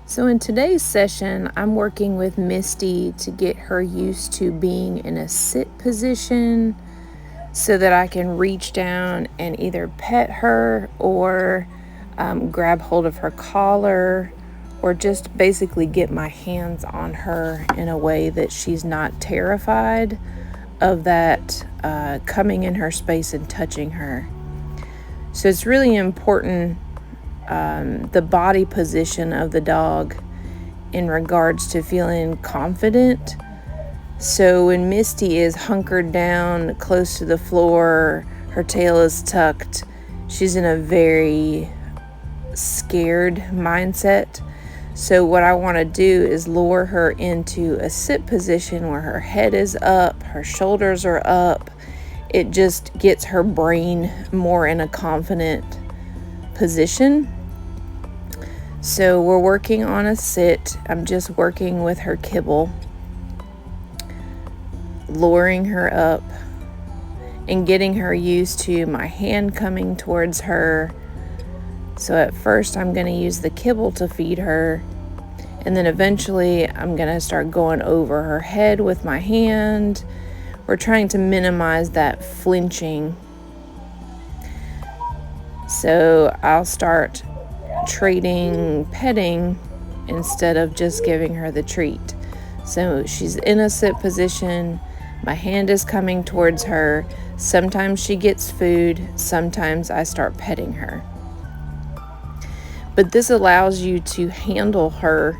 So in today's session, I'm working with Misty to get her used to being in a sit position so that I can reach down and either pet her or grab hold of her collar or just basically get my hands on her in a way that she's not terrified of that coming in her space and touching her. So it's really important, the body position of the dog in regards to feeling confident. So when Misty is hunkered down close to the floor, her tail is tucked, she's in a very scared mindset. So what I want to do is lure her into a sit position where her head is up, her shoulders are up. It just gets her brain more in a confident position. So we're working on a sit. I'm just working with her kibble, luring her up and getting her used to my hand coming towards her. So at first I'm going to use the kibble to feed her, and then eventually I'm going to start going over her head with my hand. We're trying to minimize that flinching. So I'll start trading petting instead of just giving her the treat. So she's in a sit position, my hand is coming towards her. Sometimes she gets food, sometimes I start petting her. But this allows you to handle her,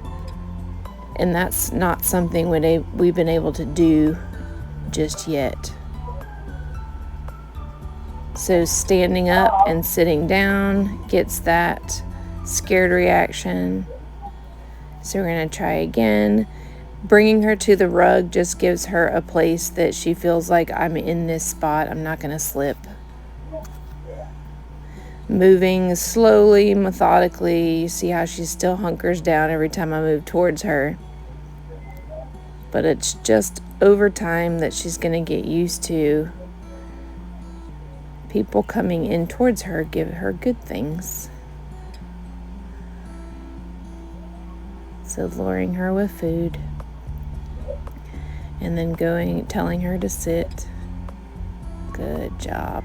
and that's not something we've been able to do just yet. So standing up and sitting down gets that scared reaction. So we're going to try again. Bringing her to the rug just gives her a place that she feels like I'm in this spot. I'm not going to slip. Moving slowly, methodically. You see how she still hunkers down every time I move towards her. But it's just over time that she's going to get used to people coming in towards her, give her good things. So luring her with food and then telling her to sit. Good job.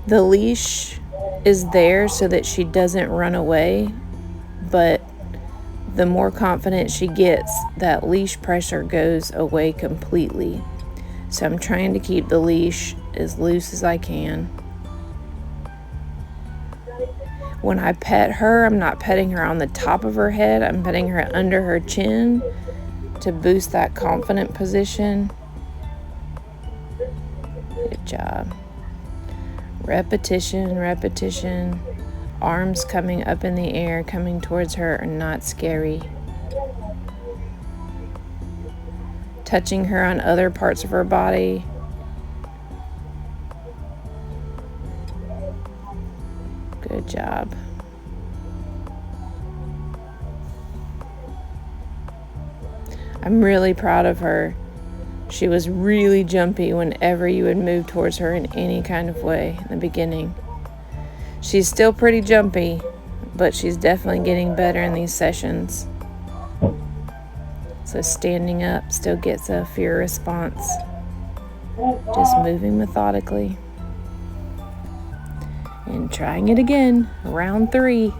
The leash is there so that she doesn't run away, but the more confident she gets, that leash pressure goes away completely. So I'm trying to keep the leash as loose as I can. When I pet her, I'm not petting her on the top of her head. I'm petting her under her chin to boost that confident position. Good job. Repetition, repetition. Arms coming up in the air, coming towards her are not scary. Touching her on other parts of her body. Good job. I'm really proud of her. She was really jumpy whenever you would move towards her in any kind of way in the beginning. She's still pretty jumpy, but she's definitely getting better in these sessions. So standing up still gets a fear response. Just moving methodically. And trying it again, round 3.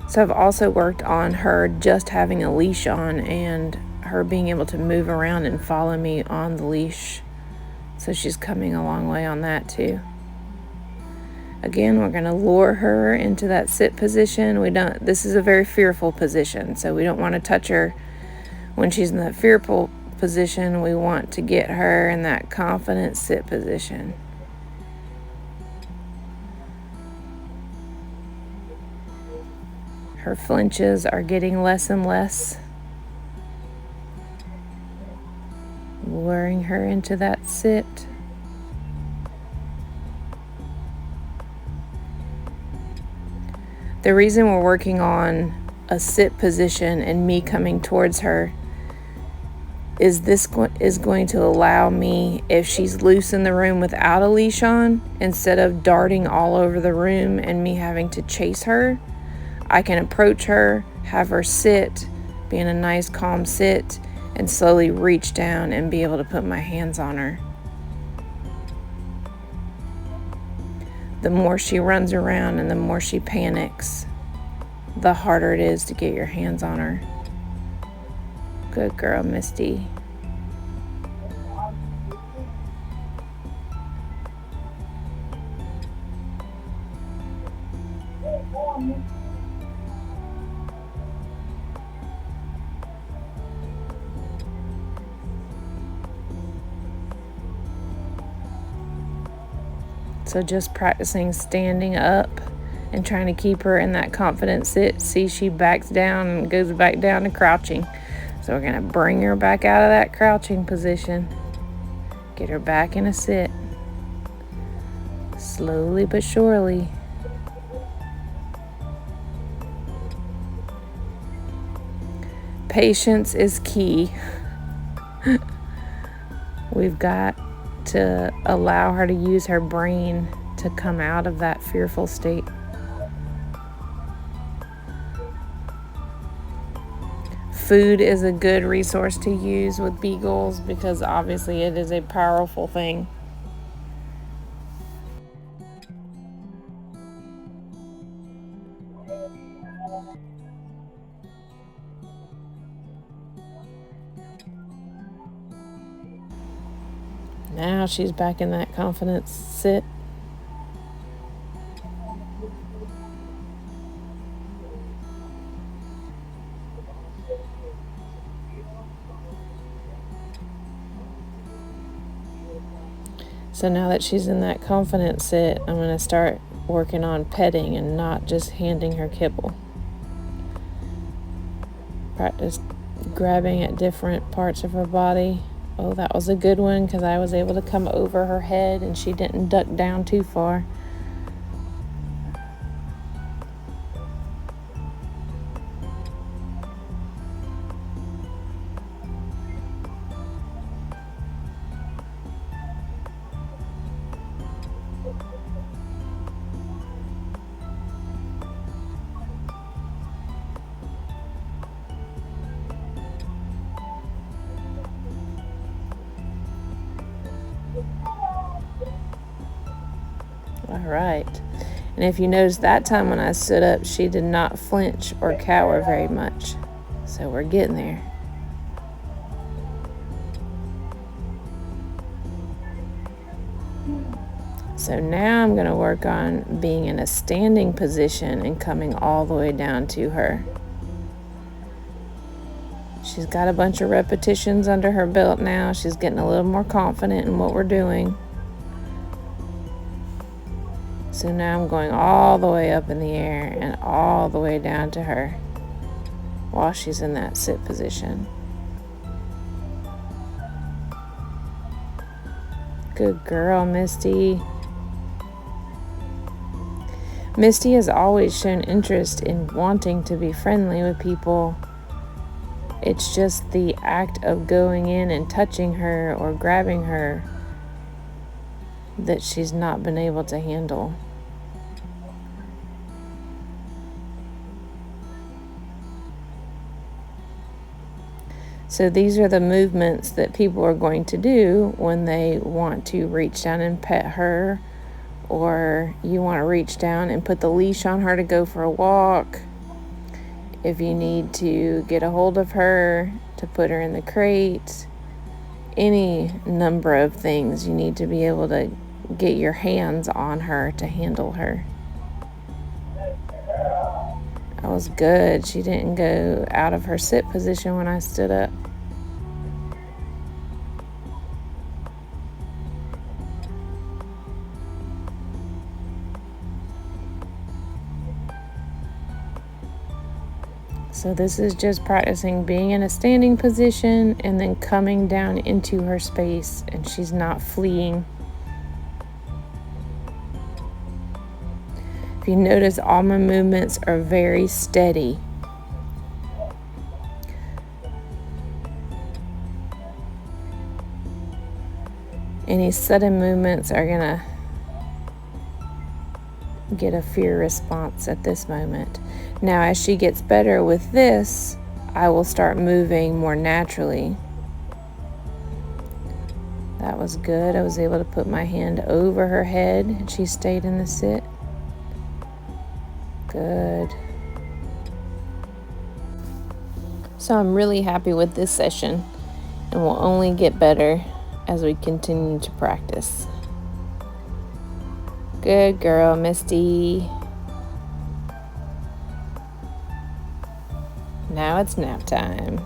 So I've also worked on her just having a leash on and her being able to move around and follow me on the leash. So she's coming a long way on that too. Again, we're going to lure her into that sit position. This is a very fearful position, so we don't want to touch her when she's in that fearful position. We want to get her in that confident sit position. Her flinches are getting less and less. Luring her into that sit. The reason we're working on a sit position and me coming towards her is going to allow me, if she's loose in the room without a leash on, instead of darting all over the room and me having to chase her, I can approach her, have her sit, be in a nice calm sit, and slowly reach down and be able to put my hands on her. The more she runs around and the more she panics, the harder it is to get your hands on her. Good girl, Misty. So just practicing standing up and trying to keep her in that confident sit. See, she backs down and goes back down to crouching. So we're going to bring her back out of that crouching position. Get her back in a sit. Slowly but surely. Patience is key. We've got to allow her to use her brain to come out of that fearful state. Food is a good resource to use with beagles because obviously it is a powerful thing. Now she's back in that confident sit. So now that she's in that confident sit, I'm going to start working on petting and not just handing her kibble. Practice grabbing at different parts of her body. Oh, that was a good one because I was able to come over her head and she didn't duck down too far. All right. And if you notice that time when I stood up, she did not flinch or cower very much. So we're getting there. So now I'm going to work on being in a standing position and coming all the way down to her. She's got a bunch of repetitions under her belt now. She's getting a little more confident in what we're doing. So now I'm going all the way up in the air and all the way down to her while she's in that sit position. Good girl, Misty. Misty has always shown interest in wanting to be friendly with people. It's just the act of going in and touching her or grabbing her that she's not been able to handle. So these are the movements that people are going to do when they want to reach down and pet her, or you want to reach down and put the leash on her to go for a walk. If you need to get a hold of her to put her in the crate, any number of things, you need to be able to get your hands on her to handle her. That was good. She didn't go out of her sit position when I stood up. So this is just practicing being in a standing position and then coming down into her space, and she's not fleeing. If you notice, all my movements are very steady. Any sudden movements are gonna get a fear response at this moment. Now, as she gets better with this, I will start moving more naturally. That was good. I was able to put my hand over her head and she stayed in the sit. Good. So I'm really happy with this session, and we'll only get better as we continue to practice. Good girl, Misty. Now it's nap time.